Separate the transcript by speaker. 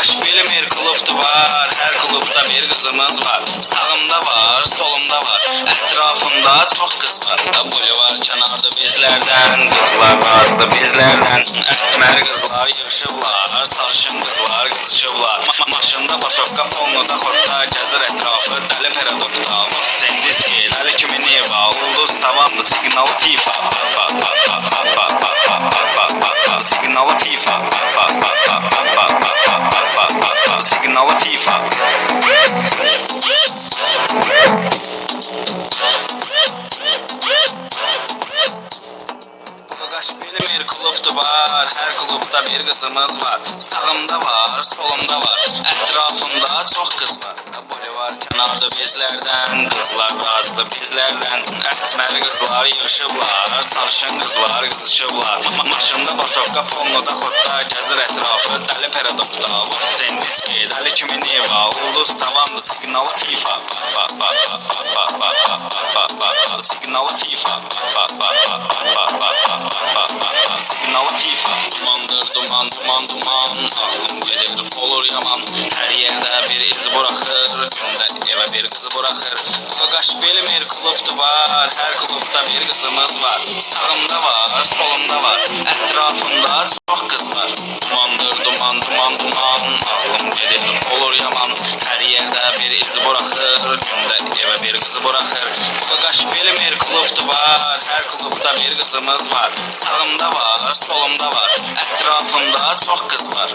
Speaker 1: Qaş bilmir klubda var, her klubda bir kızımız var. Sağımda var, solumda var, etrafımda çok kız var. Boyu var kenarda bizlerden, kızlar razı bizlerden. Esmer kızlar yığışıblar, sarışın kızlar kızışıblar. Maşında basovka polnuda xorta gəzir etrafı deli peradokta. Sen diski, deli kimi neva, ulduz tavanlı signalı FIFA. Signalı FIFA. Signalı FIFA. Qaş bilmir klubda var, her klubda bir kızımız var. Sağımda var, solumda var, etrafımda çok kız var. Boyu var kenarda bizlerden, kızlar razı bizlerden. Esmer kızlar yığışıblar, sarışın kızlar kızışıblar. Maşında basovka polnuda xorta gəzir etrafı deli peradokta. Sen diski, deli kimi neva, ulduz tavanlı signalı FIFA. Signalı FIFA. Signalı FIFA. Dumandır duman, duman duman, aklım gelir olur yaman. Her yerde bir iz bırakır, günde eve bir kız bırakır. Qaş bilmir klubda var, her klubda bir kızımız var. Sağımda var, solumda var, etrafımda çok kız var. Dumandır duman, duman duman, aklım gelir olur yaman. Her yerde bir iz bırakır, günde eve bir kız bırakır. Qaş bilmir klubda var, her klubda bir kızımız var. Sağımda var, solumda var, etrafımda çok kız var.